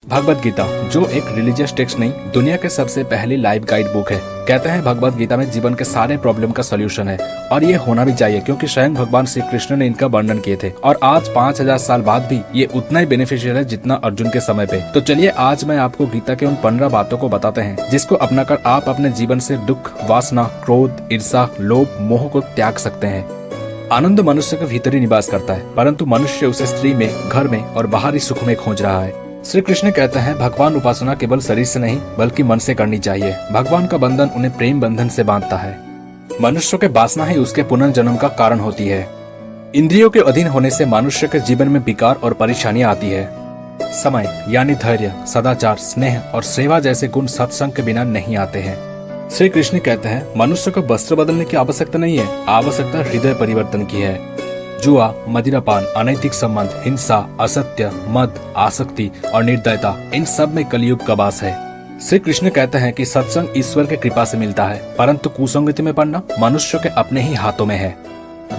भगवत गीता जो एक religious text नहीं, दुनिया के सबसे पहली लाइफ गाइड बुक है। कहते हैं भगवत गीता में जीवन के सारे प्रॉब्लम का सॉल्यूशन है और ये होना भी चाहिए क्योंकि स्वयं भगवान श्री कृष्ण ने इनका वर्णन किए थे और आज 5000 साल बाद भी ये उतना ही बेनिफिशियल है जितना अर्जुन के समय पे। तो चलिए आज मैं आपको गीता के उन 15 बातों को बताते हैं जिसको अपनाकर आप अपने जीवन से दुख, वासना, क्रोध, ईर्ष्या, लोभ, मोह को त्याग सकते हैं। आनंद मनुष्य के भीतर ही निवास करता है, परंतु मनुष्य उसे स्त्री में, घर में और बाहरी सुख में खोज रहा है। श्री कृष्ण कहते हैं भगवान उपासना केवल शरीर से नहीं बल्कि मन से करनी चाहिए। भगवान का बंधन उन्हें प्रेम बंधन से बांधता है। मनुष्य के वासना ही उसके पुनर्जन्म का कारण होती है। इंद्रियों के अधीन होने से मनुष्य के जीवन में विकार और परेशानियां आती है। समय यानी धैर्य, सदाचार, स्नेह और सेवा जैसे गुण सत्संग के बिना नहीं आते हैं। श्री कृष्ण कहते हैं मनुष्य को वस्त्र बदलने की आवश्यकता नहीं है, आवश्यकता हृदय परिवर्तन की है। जुआ, मदिरापान, अनैतिक संबंध, हिंसा, असत्य, मद, आसक्ति और निर्दयता, इन सब में कलयुग का वास है। श्री कृष्ण कहते हैं कि सत्संग ईश्वर के कृपा से मिलता है, परंतु कुसंगति में पड़ना मनुष्य के अपने ही हाथों में है।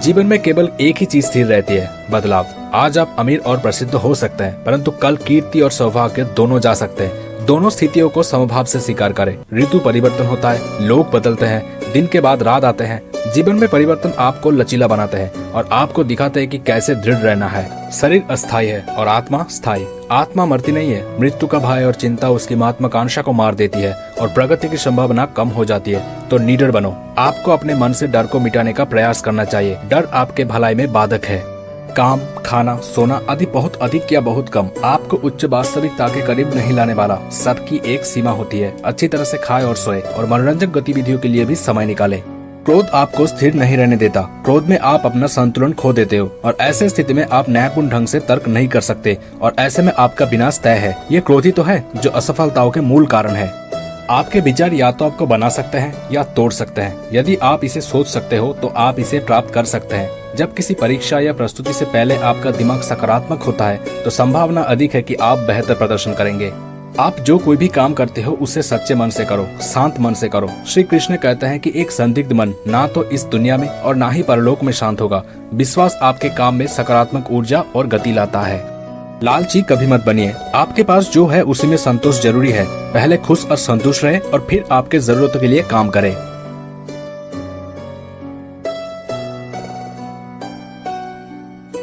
जीवन में केवल एक ही चीज स्थिर रहती है, बदलाव। आज आप अमीर और प्रसिद्ध हो सकते हैं, परंतु कल कीर्ति और सौभाग्य दोनों जा सकते हैं। दोनों स्थितियों को समभाव से स्वीकार करें। ऋतु परिवर्तन होता है, लोग बदलते हैं, दिन के बाद रात आते हैं। जीवन में परिवर्तन आपको लचीला बनाते हैं और आपको दिखाते हैं कि कैसे दृढ़ रहना है। शरीर अस्थायी है और आत्मा स्थायी। आत्मा मरती नहीं है। मृत्यु का भय और चिंता उसकी महत्वाकांक्षा को मार देती है और प्रगति की संभावना कम हो जाती है। तो निडर बनो। आपको अपने मन से डर को मिटाने का प्रयास करना चाहिए। डर आपके भलाई में बाधक है। काम, खाना, सोना आदि बहुत अधिक या बहुत कम आपको उच्च वास्तविकता के करीब नहीं लाने वाला। सबकी एक सीमा होती है। अच्छी तरह से खाए और सोए और मनोरंजक गतिविधियों के लिए भी समय निकालें। क्रोध आपको स्थिर नहीं रहने देता। क्रोध में आप अपना संतुलन खो देते हो और ऐसे स्थिति में आप न्यायपूर्ण ढंग से तर्क नहीं कर सकते और ऐसे में आपका विनाश तय है। ये क्रोध ही तो है जो असफलताओं के मूल कारण है। आपके विचार या तो आपको बना सकते हैं या तोड़ सकते हैं। यदि आप इसे सोच सकते हो तो आप इसे प्राप्त कर सकते हैं। जब किसी परीक्षा या प्रस्तुति से पहले आपका दिमाग सकारात्मक होता है तो संभावना अधिक है कि आप बेहतर प्रदर्शन करेंगे। आप जो कोई भी काम करते हो उसे सच्चे मन से करो, शांत मन से करो। श्री कृष्ण कहते हैं कि एक संदिग्ध मन ना तो इस दुनिया में और ना ही परलोक में शांत होगा। विश्वास आपके काम में सकारात्मक ऊर्जा और गति लाता है। लालची कभी मत बनिए। आपके पास जो है उसी में संतोष जरूरी है। पहले खुश और संतुष्ट रहे और फिर आपके जरूरतों के लिए काम करें।